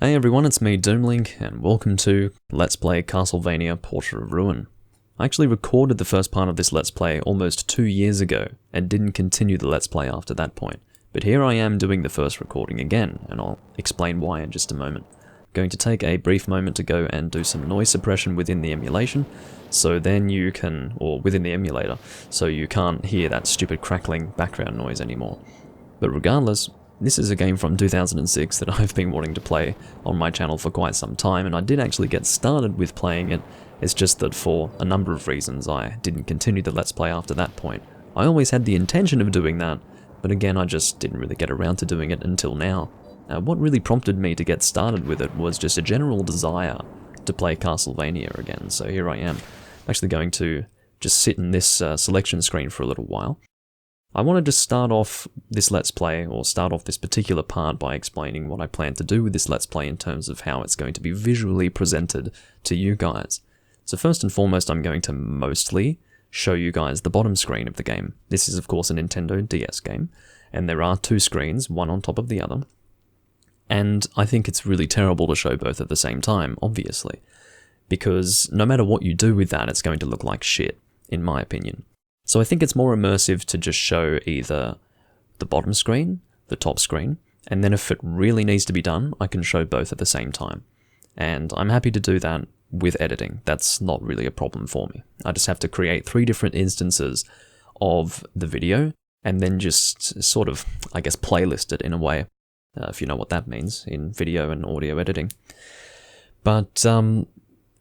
Hey everyone, it's me Doomlink, and welcome to Let's Play Castlevania Portrait of Ruin. I actually recorded the first part of this Let's Play almost 2 years ago, and didn't continue the Let's Play after that point. But here I am doing the first recording again, and I'll explain why in just a moment. I'm going to take a brief moment to go and do some noise suppression within the emulation, so then you can, or within the emulator, so you can't hear that stupid crackling background noise anymore. But regardless, this is a game from 2006 that I've been wanting to play on my channel for quite some time, and I did actually get started with playing it. It's just that for a number of reasons I didn't continue the Let's Play after that point. I always had the intention of doing that, but again I just didn't really get around to doing it until now. What really prompted me to get started with it was just a general desire to play Castlevania again, so here I am. I'm actually going to just sit in this selection screen for a little while. I wanted to start off this Let's Play, or start off this particular part by explaining what I plan to do with this Let's Play in terms of how it's going to be visually presented to you guys. So first and foremost, I'm going to mostly show you guys the bottom screen of the game. This is of course a Nintendo DS game, and there are two screens, one on top of the other. And I think it's really terrible to show both at the same time, obviously, because no matter what you do with that, it's going to look like shit, in my opinion. So I think it's more immersive to just show either the bottom screen, the top screen, and then if it really needs to be done, I can show both at the same time. And I'm happy to do that with editing. That's not really a problem for me. I just have to create 3 different instances of the video, and then just sort of, I guess, playlist it in a way, if you know what that means, in video and audio editing. But,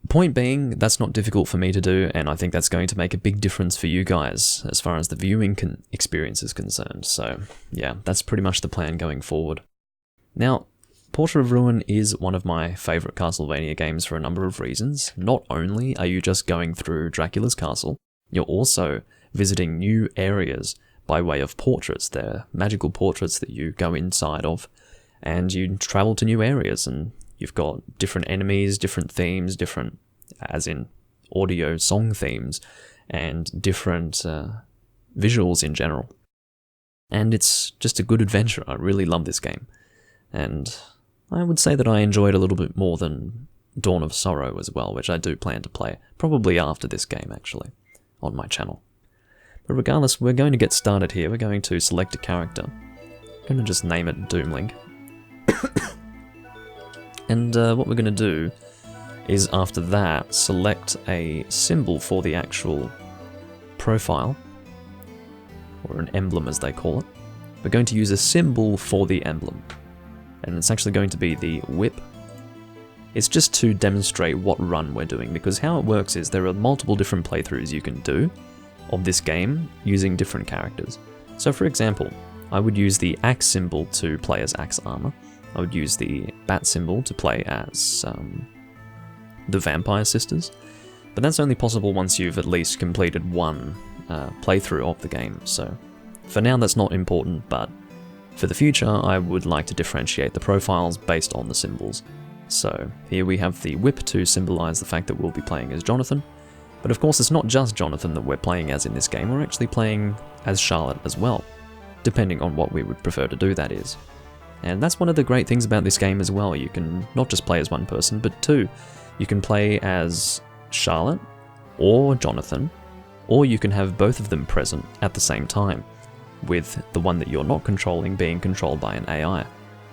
point being, that's not difficult for me to do, and I think that's going to make a big difference for you guys as far as the viewing experience is concerned. So yeah, that's pretty much the plan going forward. Now, Portrait of Ruin is one of my favourite Castlevania games for a number of reasons. Not only are you just going through Dracula's castle, you're also visiting new areas by way of portraits. They're magical portraits that you go inside of, and you travel to new areas, and you've got different enemies, different themes, different, as in audio song themes, and different visuals in general. And it's just a good adventure. I really love this game. And I would say that I enjoyed a little bit more than Dawn of Sorrow as well, which I do plan to play, probably after this game actually, on my channel. But regardless, we're going to get started here. We're going to select a character. I'm going to just name it Doomlink. And what we're going to do is, after that, select a symbol for the actual profile, or an emblem as they call it. We're going to use a symbol for the emblem, and it's actually going to be the whip. It's just to demonstrate what run we're doing, because how it works is there are multiple different playthroughs you can do of this game using different characters. So for example, I would use the axe symbol to play as Axe Armor. I would use the bat symbol to play as the Vampire Sisters, but that's only possible once you've at least completed one playthrough of the game, so for now that's not important, but for the future I would like to differentiate the profiles based on the symbols. So here we have the whip to symbolise the fact that we'll be playing as Jonathan, but of course it's not just Jonathan that we're playing as in this game, we're actually playing as Charlotte as well, depending on what we would prefer to do, that is. And that's one of the great things about this game as well. You can not just play as one person, but 2. You can play as Charlotte or Jonathan, or you can have both of them present at the same time, with the one that you're not controlling being controlled by an AI.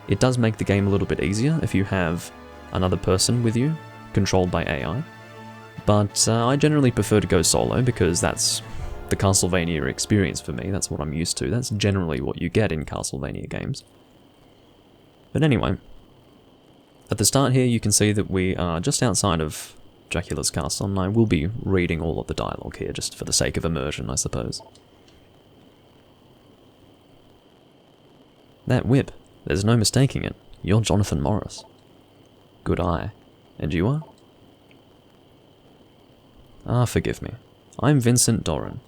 It does make the game a little bit easier if you have another person with you, controlled by AI, but I generally prefer to go solo because that's the Castlevania experience for me. That's what I'm used to. That's generally what you get in Castlevania games. But anyway, at the start here you can see that we are just outside of Dracula's castle, and I will be reading all of the dialogue here just for the sake of immersion, I suppose. That whip, there's no mistaking it. You're Jonathan Morris. Good eye. And you are? Ah, forgive me. I'm Vincent Doran.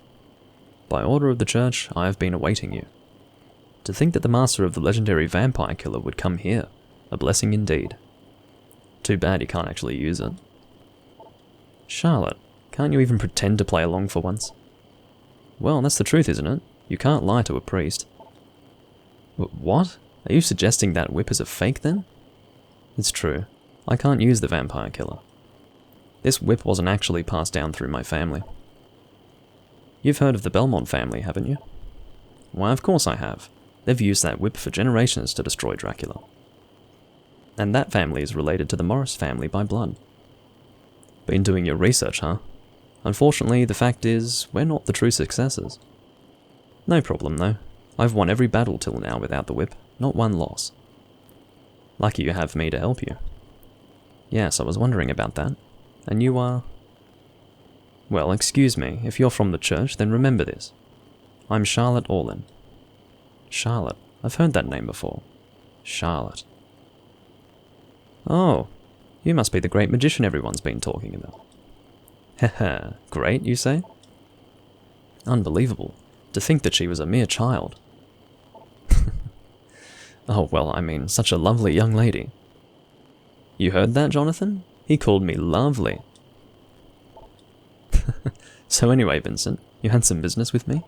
By order of the church, I have been awaiting you. To think that the master of the legendary vampire killer would come here. A blessing indeed. Too bad you can't actually use it. Charlotte, can't you even pretend to play along for once? Well, that's the truth, isn't it? You can't lie to a priest. What? Are you suggesting that whip is a fake then? It's true. I can't use the vampire killer. This whip wasn't actually passed down through my family. You've heard of the Belmont family, haven't you? Why, of course I have. They've used that whip for generations to destroy Dracula. And that family is related to the Morris family by blood. Been doing your research, huh? Unfortunately, the fact is, we're not the true successors. No problem, though. I've won every battle till now without the whip, not one loss. Lucky you have me to help you. Yes, I was wondering about that. And you are... Well, excuse me, if you're from the church, then remember this. I'm Charlotte Orlin. Charlotte? I've heard that name before. Charlotte. Oh, you must be the great magician everyone's been talking about. Haha, great, you say? Unbelievable. To think that she was a mere child. Oh, well, I mean, such a lovely young lady. You heard that, Jonathan? He called me lovely. So anyway, Vincent, you had some business with me?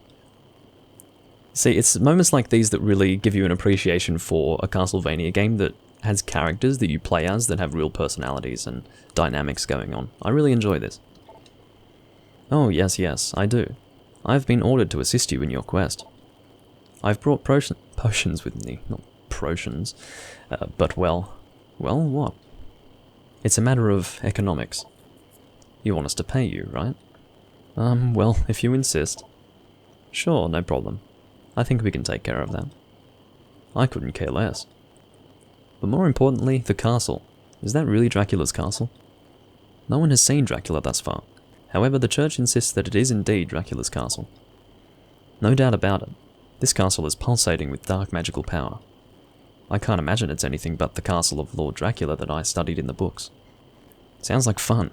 See, it's moments like these that really give you an appreciation for a Castlevania game that has characters that you play as that have real personalities and dynamics going on. I really enjoy this. Oh, yes, I do. I've been ordered to assist you in your quest. I've brought potions with me, not potions, but well, what? It's a matter of economics. You want us to pay you, right? Well, if you insist. Sure, no problem. I think we can take care of that. I couldn't care less. But more importantly, the castle. Is that really Dracula's castle? No one has seen Dracula thus far. However, the church insists that it is indeed Dracula's castle. No doubt about it. This castle is pulsating with dark magical power. I can't imagine it's anything but the castle of Lord Dracula that I studied in the books. Sounds like fun.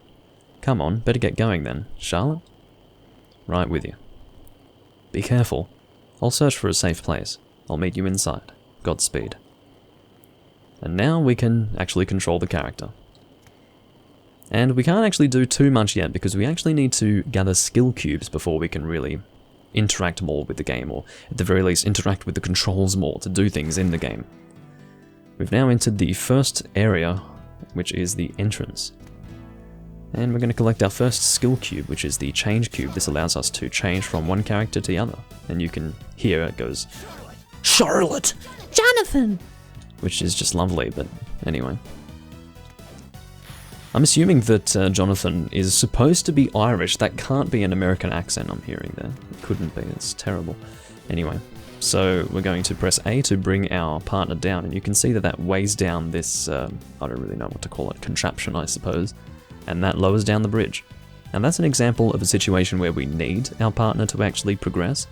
Come on, better get going then, Charlotte? Right with you. Be careful. I'll search for a safe place. I'll meet you inside. Godspeed. And now we can actually control the character. And we can't actually do too much yet because we actually need to gather skill cubes before we can really interact more with the game, or at the very least interact with the controls more to do things in the game. We've now entered the first area, which is the entrance. And we're going to collect our first skill cube, which is the change cube. This allows us to change from one character to the other. And you can hear it goes, Charlotte! Jonathan! Which is just lovely, but anyway. I'm assuming that Jonathan is supposed to be Irish. That can't be an American accent I'm hearing there. It couldn't be, it's terrible. Anyway, so we're going to press A to bring our partner down, and you can see that that weighs down this, I don't really know what to call it, contraption I suppose, and that lowers down the bridge. And that's an example of a situation where we need our partner to actually progress,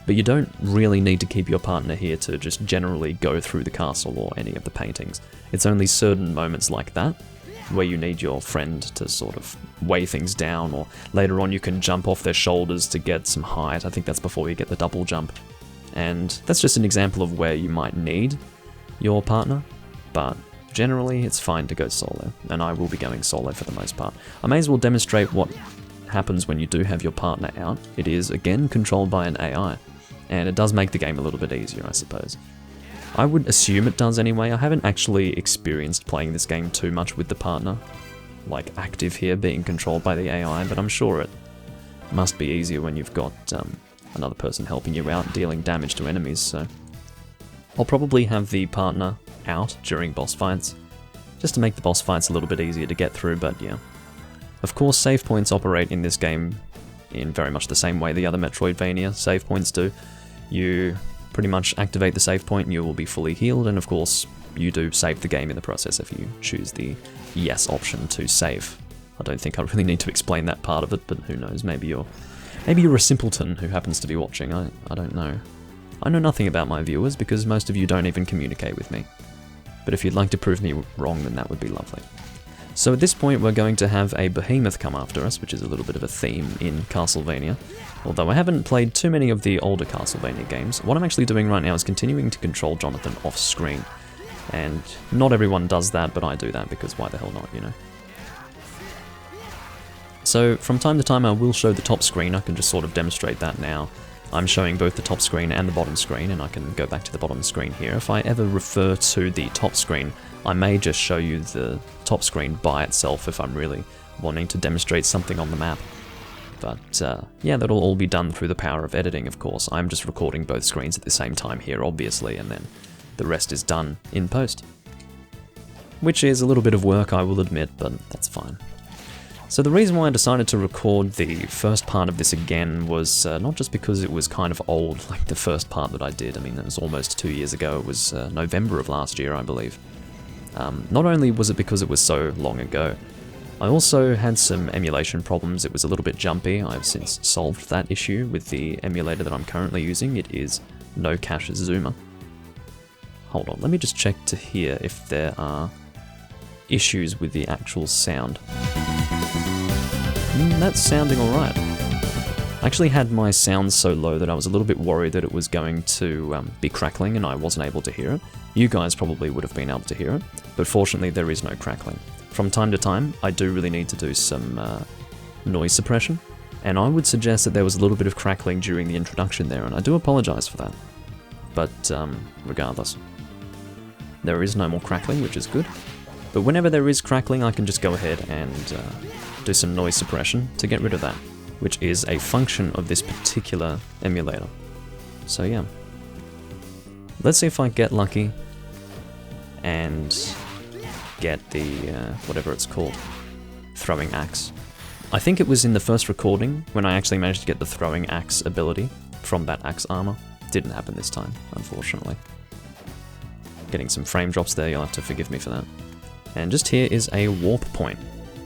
but you don't really need to keep your partner here to just generally go through the castle or any of the paintings. It's only certain moments like that where you need your friend to sort of weigh things down, or later on you can jump off their shoulders to get some height. I think that's before you get the double jump. And that's just an example of where you might need your partner, but generally it's fine to go solo, and I will be going solo for the most part. I may as well demonstrate what happens when you do have your partner out. It is, again, controlled by an AI, and it does make the game a little bit easier, I suppose. I would assume it does anyway. I haven't actually experienced playing this game too much with the partner, like active here being controlled by the AI, but I'm sure it must be easier when you've got another person helping you out, dealing damage to enemies, so I'll probably have the partner out during boss fights, just to make the boss fights a little bit easier to get through, but yeah. Of course, save points operate in this game in very much the same way the other Metroidvania save points do. You pretty much activate the save point and you will be fully healed, and of course, you do save the game in the process if you choose the yes option to save. I don't think I really need to explain that part of it, but who knows, maybe you're a simpleton who happens to be watching, I don't know. I know nothing about my viewers because most of you don't even communicate with me. But if you'd like to prove me wrong, then that would be lovely. So at this point we're going to have a behemoth come after us, which is a little bit of a theme in Castlevania. Although I haven't played too many of the older Castlevania games, what I'm actually doing right now is continuing to control Jonathan off screen. And not everyone does that, but I do that because why the hell not, you know? So from time to time I will show the top screen. I can just sort of demonstrate that now. I'm showing both the top screen and the bottom screen, and I can go back to the bottom screen here. If I ever refer to the top screen, I may just show you the top screen by itself if I'm really wanting to demonstrate something on the map. But yeah, that'll all be done through the power of editing, of course. I'm just recording both screens at the same time here, obviously, and then the rest is done in post. Which is a little bit of work, I will admit, but that's fine. So the reason why I decided to record the first part of this again was not just because it was kind of old, like the first part that I did. I mean, it was almost 2 years ago. It was November of last year, I believe. Not only was it because it was so long ago, I also had some emulation problems. It was a little bit jumpy. I've since solved that issue with the emulator that I'm currently using. It is No Cache Zoomer. Hold on, let me just check to hear if there are issues with the actual sound. That's sounding alright. I actually had my sound so low that I was a little bit worried that it was going to be crackling and I wasn't able to hear it. You guys probably would have been able to hear it, but fortunately there is no crackling. From time to time, I do really need to do some noise suppression, and I would suggest that there was a little bit of crackling during the introduction there, and I do apologize for that. But regardless, there is no more crackling, which is good. But whenever there is crackling, I can just go ahead and do some noise suppression to get rid of that, which is a function of this particular emulator. So yeah. Let's see if I get lucky and get the, whatever it's called, throwing axe. I think it was in the first recording when I actually managed to get the throwing axe ability from that axe armor. Didn't happen this time, unfortunately. Getting some frame drops there, you'll have to forgive me for that. And just here is a warp point.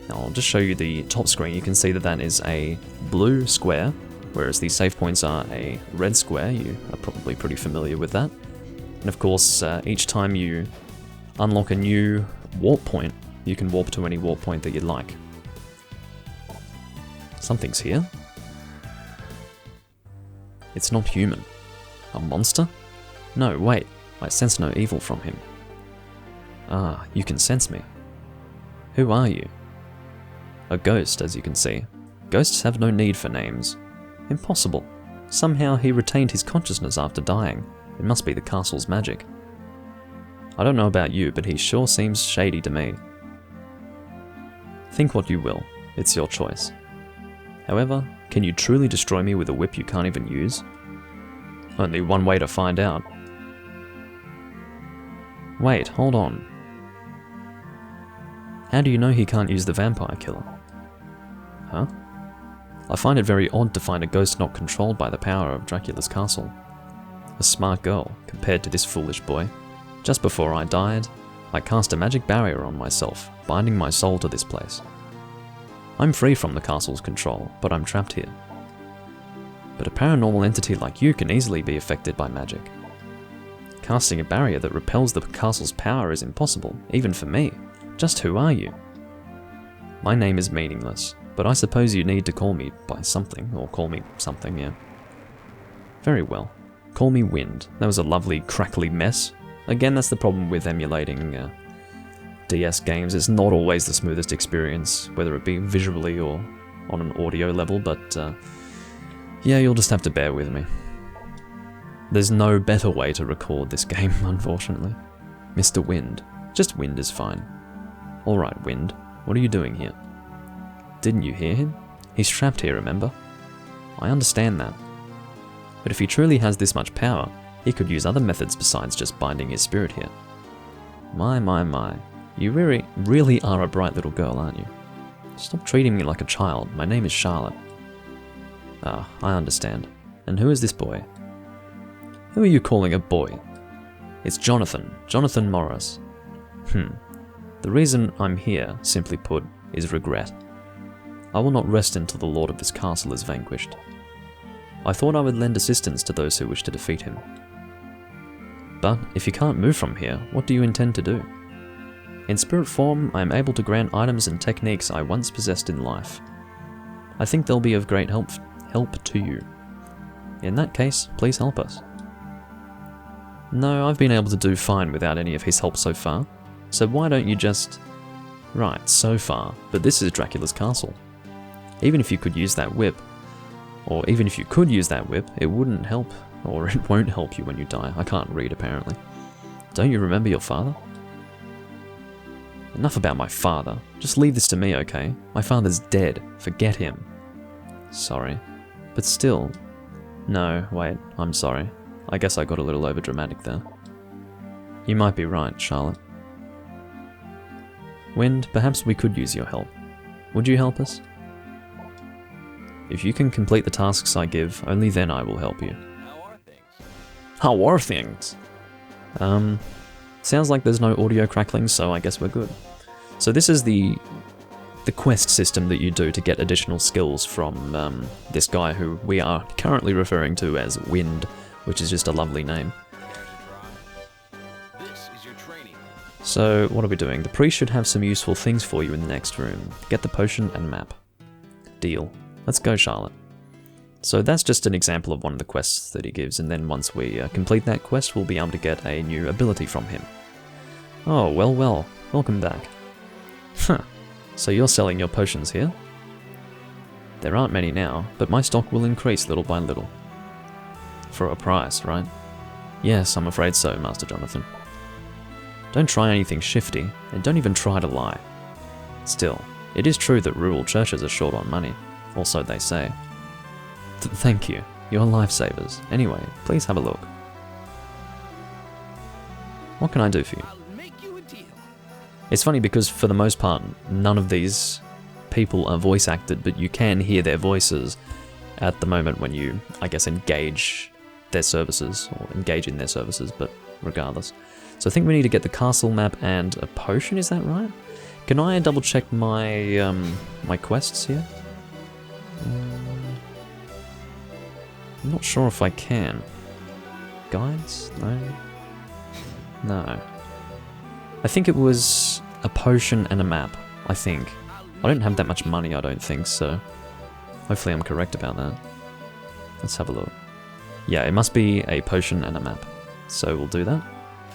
Now I'll just show you the top screen. You can see that that is a blue square, whereas the save points are a red square. You are probably pretty familiar with that. And of course, each time you unlock a new warp point, you can warp to any warp point that you'd like. Something's here. It's not human. A monster? No, wait. I sense no evil from him. Ah, you can sense me. Who are you? A ghost, as you can see. Ghosts have no need for names. Impossible. Somehow he retained his consciousness after dying. It must be the castle's magic. I don't know about you, but he sure seems shady to me. Think what you will. It's your choice. However, can you truly destroy me with a whip you can't even use? Only one way to find out. Wait, hold on. How do you know he can't use the vampire killer? Huh? I find it very odd to find a ghost not controlled by the power of Dracula's castle. A smart girl, compared to this foolish boy. Just before I died, I cast a magic barrier on myself, binding my soul to this place. I'm free from the castle's control, but I'm trapped here. But a paranormal entity like you can easily be affected by magic. Casting a barrier that repels the castle's power is impossible, even for me. Just who are you? My name is meaningless, but I suppose you need to call me by something, or call me something, yeah. Very well. Call me Wind. That was a lovely, crackly mess. Again, that's the problem with emulating DS games. It's not always the smoothest experience, whether it be visually or on an audio level, but yeah, you'll just have to bear with me. There's no better way to record this game, unfortunately. Mr. Wind. Just Wind is fine. Alright, Wind. What are you doing here? Didn't you hear him? He's trapped here, remember? I understand that. But if he truly has this much power, he could use other methods besides just binding his spirit here. My. You really are a bright little girl, aren't you? Stop treating me like a child. My name is Charlotte. Ah, I understand. And who is this boy? Who are you calling a boy? It's Jonathan. Jonathan Morris. The reason I'm here, simply put, is regret. I will not rest until the lord of this castle is vanquished. I thought I would lend assistance to those who wish to defeat him. But if you can't move from here, what do you intend to do? In spirit form, I am able to grant items and techniques I once possessed in life. I think they'll be of great help to you. In that case, please help us. No, I've been able to do fine without any of his help so far. So why don't you just... Right, so far, but this is Dracula's castle. Even if you could use that whip, or even if you could use that whip, it wouldn't help, or it won't help you when you die. I can't read, apparently. Don't you remember your father? Enough about my father. Just leave this to me, okay? My father's dead. Forget him. Sorry. But still... No, wait, I'm sorry. I guess I got a little overdramatic there. You might be right, Charlotte. Wind, perhaps we could use your help. Would you help us? If you can complete the tasks I give, only then I will help you. How are things? Sounds like there's no audio crackling, so I guess we're good. So this is the quest system that you do to get additional skills from this guy who we are currently referring to as Wind, which is just a lovely name. So what are we doing? The priest should have some useful things for you in the next room. Get the potion and map. Deal. Let's go, Charlotte. So that's just an example of one of the quests that he gives, and then once we complete that quest, we'll be able to get a new ability from him. Oh, well, well. Welcome back. Huh. So you're selling your potions here? There aren't many now, but my stock will increase little by little. For a price, right? Yes, I'm afraid so, Master Jonathan. Don't try anything shifty, and don't even try to lie. Still, it is true that rural churches are short on money, or so they say. Thank you, you're lifesavers. Anyway, please have a look. What can I do for you? It's funny because for the most part, none of these people are voice acted, but you can hear their voices at the moment when you, I guess, engage their services, or engage in their services, but regardless. So I think we need to get the castle map and a potion, is that right? Can I double check my my quests here? I'm not sure if I can. Guides? No. No. I think it was a potion and a map, I think. I don't have that much money, I don't think, so hopefully I'm correct about that. Let's have a look. Yeah, it must be a potion and a map. So we'll do that.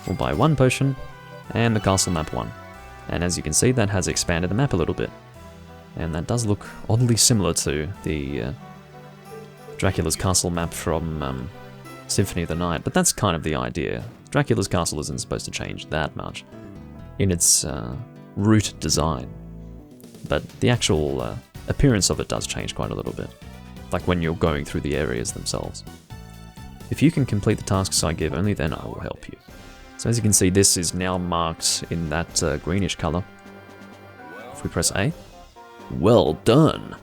We'll buy one potion, and the castle map one. And as you can see, that has expanded the map a little bit. And that does look oddly similar to the Dracula's castle map from Symphony of the Night, but that's kind of the idea. Dracula's castle isn't supposed to change that much in its root design, but the actual appearance of it does change quite a little bit, like when you're going through the areas themselves. If you can complete the tasks I give, only then I will help you. So as you can see, this is now marked in that greenish colour. If we press A. Well done!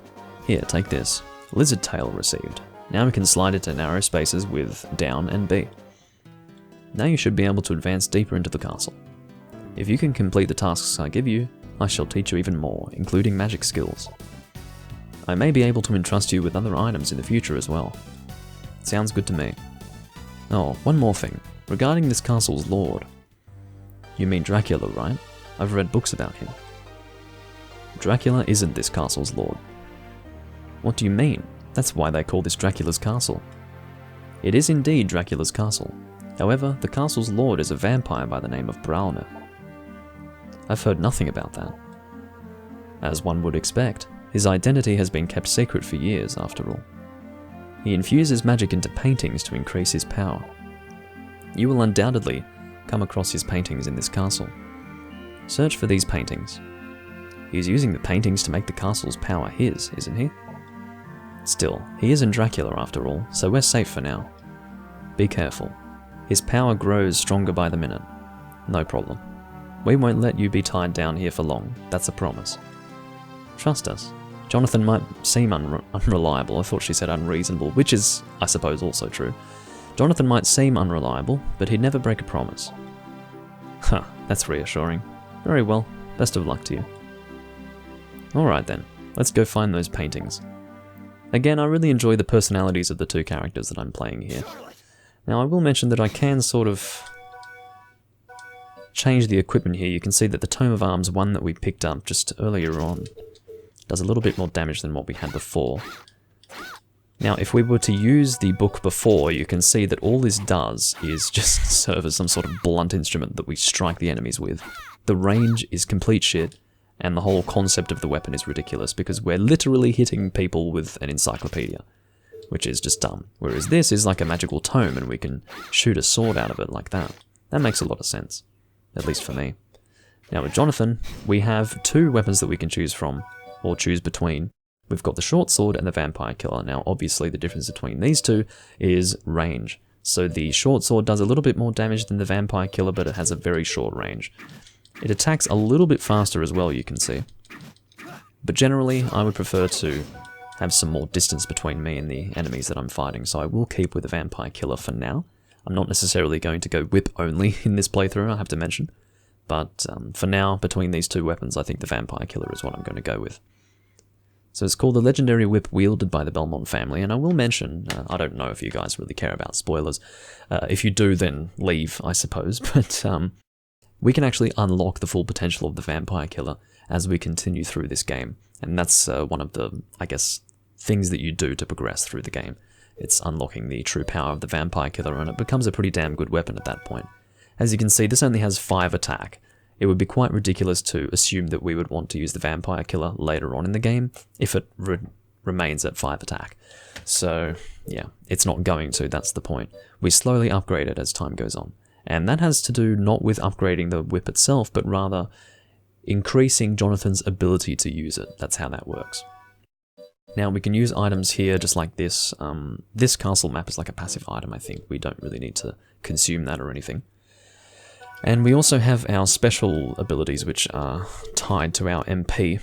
Here, take this. Lizard tail received. Now we can slide it to narrow spaces with down and B. Now you should be able to advance deeper into the castle. If you can complete the tasks I give you, I shall teach you even more, including magic skills. I may be able to entrust you with other items in the future as well. Sounds good to me. Oh, one more thing. Regarding this castle's lord. You mean Dracula, right? I've read books about him. Dracula isn't this castle's lord. What do you mean? That's why they call this Dracula's castle. It is indeed Dracula's castle. However, the castle's lord is a vampire by the name of Browner. I've heard nothing about that. As one would expect, his identity has been kept secret for years, after all. He infuses magic into paintings to increase his power. You will undoubtedly come across his paintings in this castle. Search for these paintings. He's using the paintings to make the castle's power his, isn't he? Still, he isn't Dracula after all, so we're safe for now. Be careful. His power grows stronger by the minute. No problem. We won't let you be tied down here for long, that's a promise. Trust us. Jonathan might seem unreliable, I thought she said unreasonable, which is, I suppose, also true. Jonathan might seem unreliable, but he'd never break a promise. Huh, that's reassuring. Very well, best of luck to you. Alright then, let's go find those paintings. Again, I really enjoy the personalities of the two characters that I'm playing here. Now I will mention that I can sort of change the equipment here. You can see that the Tome of Arms one that we picked up just earlier on does a little bit more damage than what we had before. Now, if we were to use the book before, you can see that all this does is just serve as some sort of blunt instrument that we strike the enemies with. The range is complete shit, and the whole concept of the weapon is ridiculous, because we're literally hitting people with an encyclopedia, which is just dumb. Whereas this is like a magical tome, and we can shoot a sword out of it like that. That makes a lot of sense, at least for me. Now with Jonathan, we have two weapons that we can choose from, or choose between. We've got the short sword and the vampire killer. Now obviously the difference between these two is range. So the short sword does a little bit more damage than the vampire killer, but it has a very short range. It attacks a little bit faster as well, you can see. But generally, I would prefer to have some more distance between me and the enemies that I'm fighting, so I will keep with the vampire killer for now. I'm not necessarily going to go whip only in this playthrough, I have to mention. But for now, between these two weapons, I think the vampire killer is what I'm going to go with. So it's called the legendary whip wielded by the Belmont family, and I will mention, I don't know if you guys really care about spoilers. If you do, then leave, I suppose, but we can actually unlock the full potential of the vampire killer as we continue through this game, and that's one of the, I guess, things that you do to progress through the game. It's unlocking the true power of the vampire killer, and it becomes a pretty damn good weapon at that point. As you can see, this only has 5 attack. It would be quite ridiculous to assume that we would want to use the vampire killer later on in the game if it remains at 5 attack. So yeah, it's not going to, that's the point. We slowly upgrade it as time goes on. And that has to do not with upgrading the whip itself, but rather increasing Jonathan's ability to use it. That's how that works. Now we can use items here just like this. This castle map is like a passive item, I think. We don't really need to consume that or anything. And we also have our special abilities, which are tied to our MP,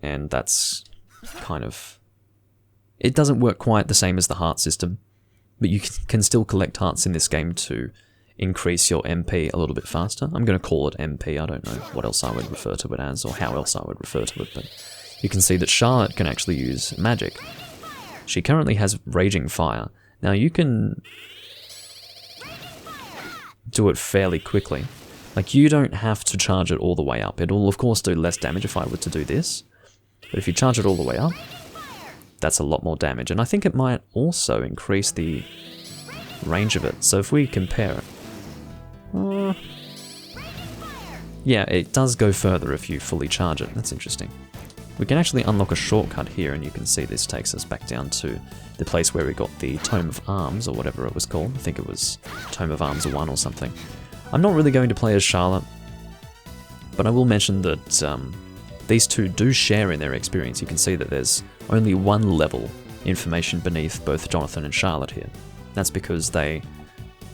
and that's kind of... It doesn't work quite the same as the heart system, but you can still collect hearts in this game to increase your MP a little bit faster. I'm going to call it MP, I don't know what else I would refer to it as, or how else I would refer to it, but you can see that Charlotte can actually use magic. She currently has Raging Fire. Now you can do it fairly quickly. Like, you don't have to charge it all the way up. It will of course do less damage if I were to do this, but if you charge it all the way up, that's a lot more damage, and I think it might also increase the range of it. So if we compare it, yeah, it does go further if you fully charge it. That's interesting. We can actually unlock a shortcut here, and you can see this takes us back down to the place where we got the Tome of Arms, or whatever it was called. I think it was Tome of Arms 1 or something. I'm not really going to play as Charlotte, but I will mention that these two do share in their experience. You can see that there's only one level information beneath both Jonathan and Charlotte here. That's because they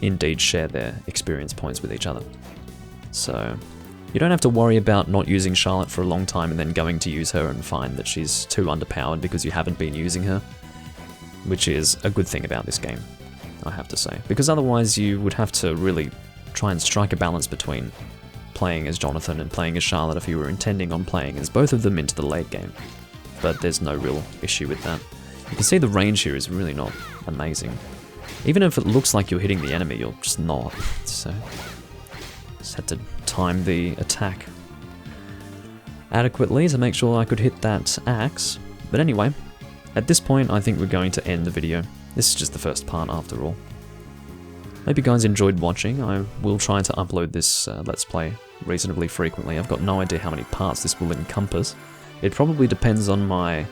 indeed share their experience points with each other. So you don't have to worry about not using Charlotte for a long time and then going to use her and find that she's too underpowered because you haven't been using her, which is a good thing about this game, I have to say. Because otherwise you would have to really try and strike a balance between playing as Jonathan and playing as Charlotte if you were intending on playing as both of them into the late game. But there's no real issue with that. You can see the range here is really not amazing. Even if it looks like you're hitting the enemy, you're just not. So just had to time the attack adequately to make sure I could hit that axe. But anyway, at this point I think we're going to end the video. This is just the first part after all. Hope you guys enjoyed watching. I will try to upload this Let's Play reasonably frequently. I've got no idea how many parts this will encompass. It probably depends on my,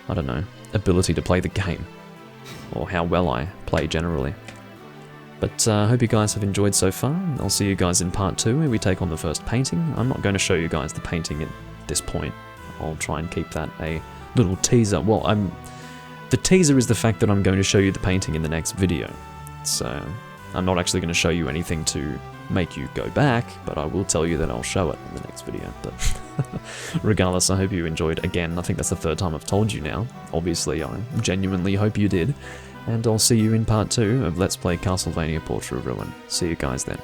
I don't know, ability to play the game, or how well I play generally. But I hope you guys have enjoyed so far. I'll see you guys in part 2 where we take on the first painting. I'm not going to show you guys the painting at this point. I'll try and keep that a little teaser. Well, the teaser is the fact that I'm going to show you the painting in the next video. So I'm not actually going to show you anything to make you go back, but I will tell you that I'll show it in the next video. But regardless, I hope you enjoyed. Again, I think that's the 3rd time I've told you now. Obviously, I genuinely hope you did. And I'll see you in part 2 of Let's Play Castlevania Portrait of Ruin. See you guys then.